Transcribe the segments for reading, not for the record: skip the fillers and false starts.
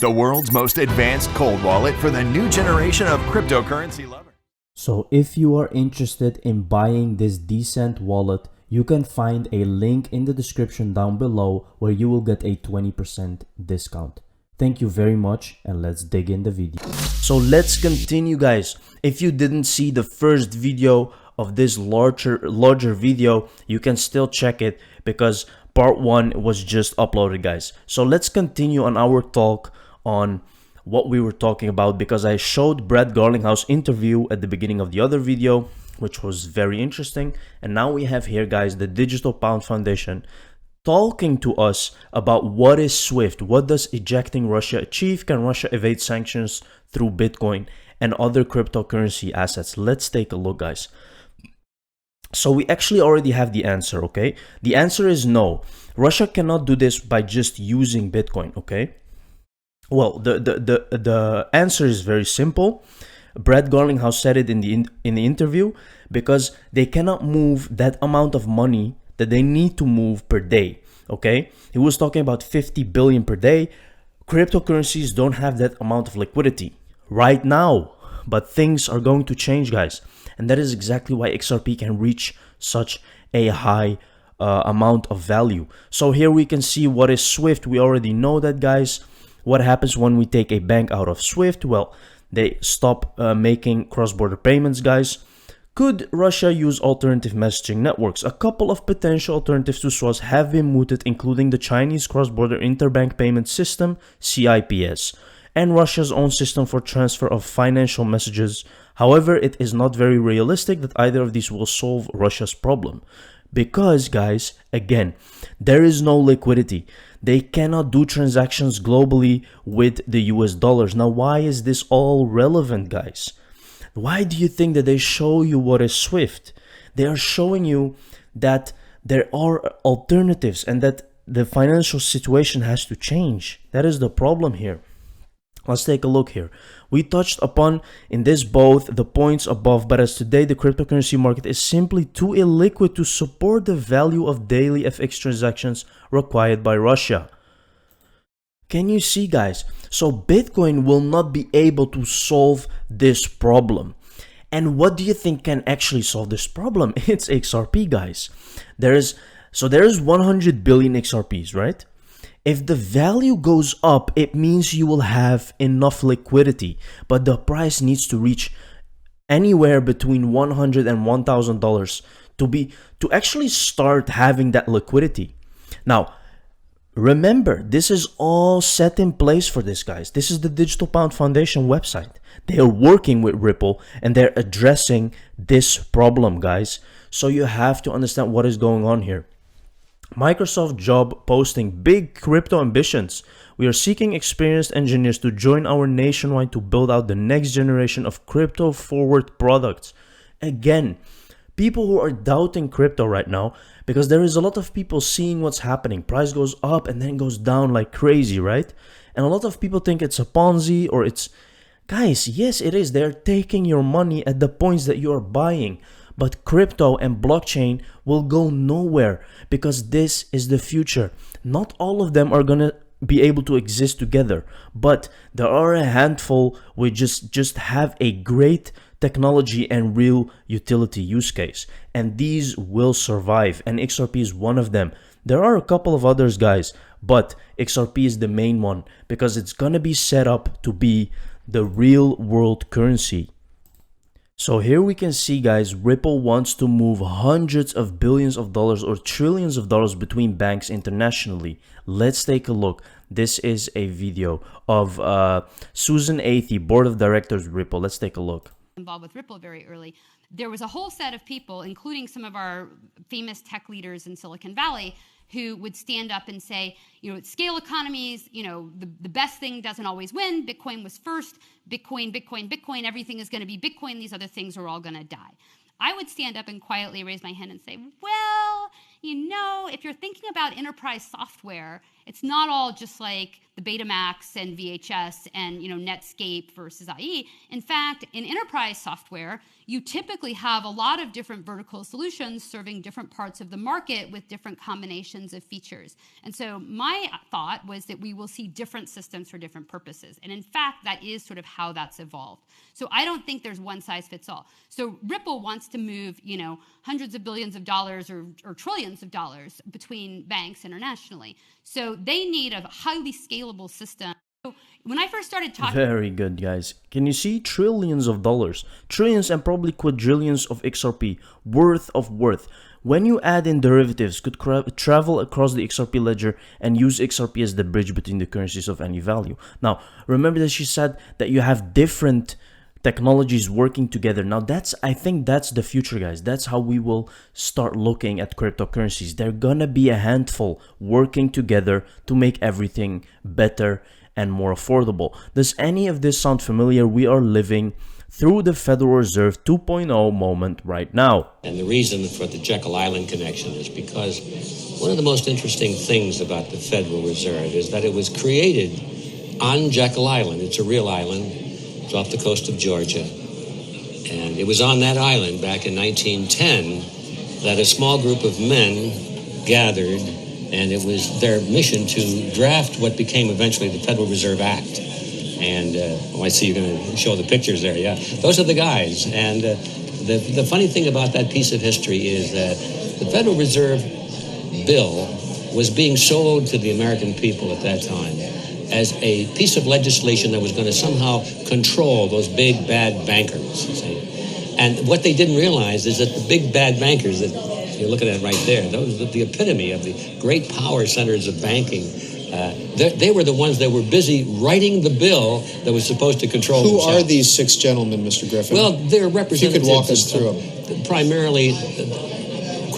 the world's most advanced cold wallet for the new generation of cryptocurrency lovers. So if you are interested in buying this decent wallet, you can find a link in the description down below where you will get a 20% discount. Thank you very much, and let's dig in the video. So let's continue, guys. If you didn't see the first video of this larger video, you can still check it because part 1 was just uploaded, guys. So let's continue on our talk on what we were talking about, because I showed Brad Garlinghouse interview at the beginning of the other video, which was very interesting. And now we have here, guys, the Digital Pound Foundation talking to us about what is SWIFT, what does ejecting Russia achieve, can Russia evade sanctions through Bitcoin and other cryptocurrency assets. Let's take a look, guys. So we actually already have the answer, okay? The answer is no. Russia cannot do this by just using Bitcoin, okay? Well, the answer is very simple. Brad Garlinghouse said it in the interview, because they cannot move that amount of money that they need to move per day, okay? He was talking about 50 billion per day. Cryptocurrencies don't have that amount of liquidity right now, but things are going to change, guys. And that is exactly why XRP can reach such a high amount of value. So here we can see what is SWIFT. We already know that, guys. What happens when we take a bank out of SWIFT? Well, they stop making cross-border payments, guys. Could Russia use alternative messaging networks? A couple of potential alternatives to SWIFT have been mooted, including the Chinese cross-border interbank payment system, CIPS, and Russia's own system for transfer of financial messages. However, it is not very realistic that either of these will solve Russia's problem. Because, guys, again, there is no liquidity. They cannot do transactions globally with the US dollars. Now, why is this all relevant, guys? Why do you think that they show you what is SWIFT? They are showing you that there are alternatives and that the financial situation has to change. That is the problem here. Let's take a look here. We touched upon in this both the points above, but as today the cryptocurrency market is simply too illiquid to support the value of daily FX transactions required by Russia. Can you see, guys? So Bitcoin will not be able to solve this problem. And what do you think can actually solve this problem? It's XRP, guys. There is 100 billion XRPs, right? If the value goes up, it means you will have enough liquidity, but the price needs to reach anywhere between $100 and $1,000 to actually start having that liquidity. Now, remember, this is all set in place for this, guys. This is the Digital Pound Foundation website. They are working with Ripple and they're addressing this problem, guys. So you have to understand what is going on here. Microsoft job posting, big crypto ambitions. We are seeking experienced engineers to join our nationwide to build out the next generation of crypto forward products. Again, people who are doubting crypto right now, because there is a lot of people seeing what's happening. Price goes up and then goes down like crazy, right? And a lot of people think it's a Ponzi or it's... Guys, yes, it is. They're taking your money at the points that you are buying. But crypto and blockchain will go nowhere because this is the future. Not all of them are going to be able to exist together, but there are a handful which just have a great technology and real utility use case. And these will survive, and XRP is one of them. There are a couple of others, guys, but XRP is the main one because it's going to be set up to be the real world currency. So here we can see, guys, Ripple wants to move hundreds of billions of dollars or trillions of dollars between banks internationally. Let's take a look. This is a video of Susan Athey, board of directors, Ripple. Let's take a look. Involved with Ripple very early. There was a whole set of people, including some of our famous tech leaders in Silicon Valley, who would stand up and say, you know, scale economies, you know, the best thing doesn't always win. Bitcoin was first. Bitcoin, Bitcoin, Bitcoin. Everything is going to be Bitcoin. These other things are all going to die. I would stand up and quietly raise my hand and say, well, if you're thinking about enterprise software, it's not all just like the Betamax and VHS and Netscape versus IE. In fact, in enterprise software, you typically have a lot of different vertical solutions serving different parts of the market with different combinations of features. And so my thought was that we will see different systems for different purposes. And in fact, that is sort of how that's evolved. So I don't think there's one size fits all. So Ripple wants to move, hundreds of billions of dollars or trillions of dollars between banks internationally. So they need a highly scalable system. So when I first started talking... Very good, guys. Can you see? Trillions of dollars. Trillions and probably quadrillions of XRP worth. When you add in derivatives, could travel across the XRP ledger and use XRP as the bridge between the currencies of any value. Now, remember that she said that you have different technologies working together. Now I think that's the future, guys. That's how we will start looking at cryptocurrencies. They're gonna be a handful working together to make everything better and more affordable. Does any of this sound familiar? We are living through the Federal Reserve 2.0 moment right now. And the reason for the Jekyll Island connection is because one of the most interesting things about the Federal Reserve is that it was created on Jekyll Island. It's a real island. It's off the coast of Georgia. And it was on that island back in 1910 that a small group of men gathered, and it was their mission to draft what became eventually the Federal Reserve Act. And I see you're going to show the pictures there. Yeah, those are the guys. And the funny thing about that piece of history is that the Federal Reserve Bill was being sold to the American people at that time as a piece of legislation that was going to somehow control those big bad bankers. See? And what they didn't realize is that the big bad bankers that you're looking at right there, those are the epitome of the great power centers of banking. They were the ones that were busy writing the bill that was supposed to control Who themselves. are these six gentlemen, Mr. Griffin? Well, they're representatives. If you could walk us through them. Primarily,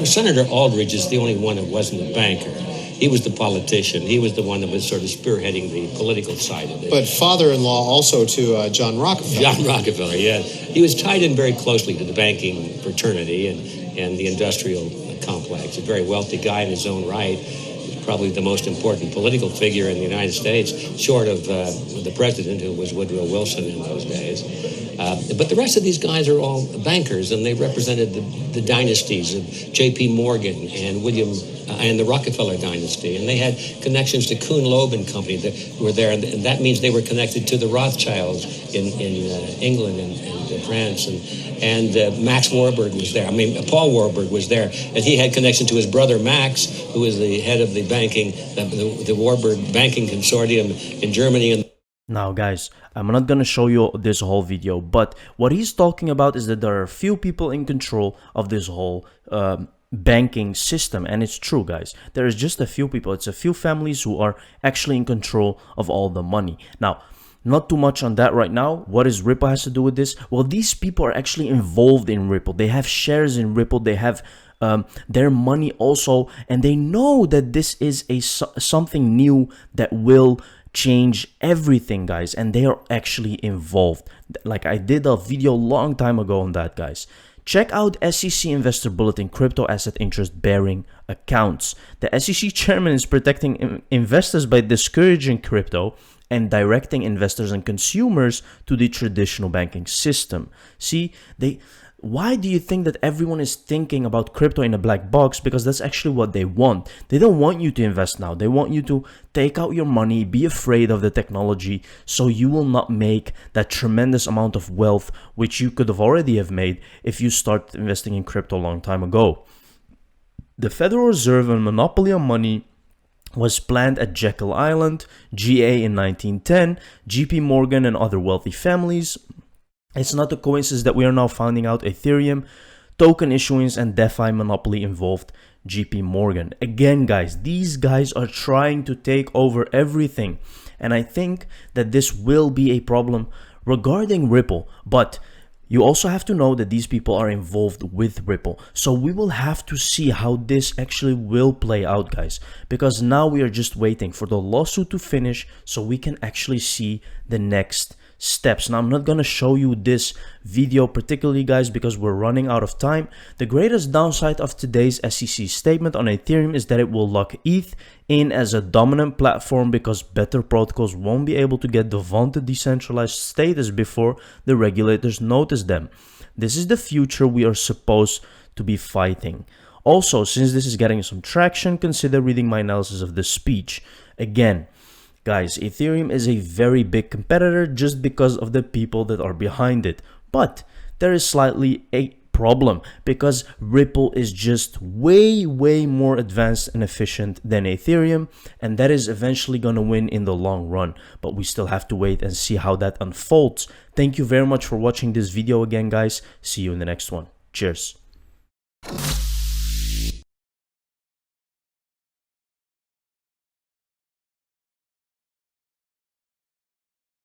Senator Aldridge is the only one that wasn't a banker. He was the politician. He was the one that was sort of spearheading the political side of it. But father-in-law also to John Rockefeller. John Rockefeller, yeah. He was tied in very closely to the banking fraternity and the industrial complex. A very wealthy guy in his own right. He's probably the most important political figure in the United States, short of the president, who was Woodrow Wilson in those days. But the rest of these guys are all bankers, and they represented the dynasties of J.P. Morgan and William and the Rockefeller dynasty, and they had connections to Kuhn Loeb and Company that were there, and that means they were connected to the Rothschilds in England and France, and Max Warburg was there. I mean, Paul Warburg was there, and he had connection to his brother Max, who was the head of the banking, the Warburg banking consortium in Germany. And now, guys, I'm not gonna show you this whole video, but what he's talking about is that there are a few people in control of this whole banking system. And it's true, guys. There is just a few people. It's a few families who are actually in control of all the money. Now, not too much on that right now. What does Ripple has to do with this? Well, these people are actually involved in Ripple. They have shares in Ripple. They have their money also, and they know that this is something new that will change everything, guys, and they are actually involved. Like I did a video long time ago on that, guys. Check out SEC Investor Bulletin Crypto Asset Interest Bearing Accounts. The SEC chairman is protecting investors by discouraging crypto and directing investors and consumers to the traditional banking system. See, why do you think that everyone is thinking about crypto in a black box? Because that's actually what they want. They don't want you to invest now. They want you to take out your money, be afraid of the technology, so you will not make that tremendous amount of wealth, which you could have already have made if you start investing in crypto a long time ago. The Federal Reserve and monopoly on money was planned at Jekyll Island, GA in 1910, JP Morgan and other wealthy families. It's not a coincidence that we are now finding out Ethereum, token issuance and DeFi monopoly involved JP Morgan. Again, guys, these guys are trying to take over everything. And I think that this will be a problem regarding Ripple. But you also have to know that these people are involved with Ripple. So we will have to see how this actually will play out, guys. Because now we are just waiting for the lawsuit to finish so we can actually see the next steps. Now, I'm not going to show you this video particularly, guys, because we're running out of time. The greatest downside of today's SEC statement on Ethereum is that it will lock ETH in as a dominant platform because better protocols won't be able to get the vaunted decentralized status before the regulators notice them. This is the future we are supposed to be fighting. Also, since this is getting some traction, consider reading my analysis of the speech. Again, guys, Ethereum is a very big competitor just because of the people that are behind it. But there is slightly a problem because Ripple is just way more advanced and efficient than Ethereum, and that is eventually going to win in the long run. But we still have to wait and see how that unfolds. Thank you very much for watching this video again, guys. See you in the next one. Cheers.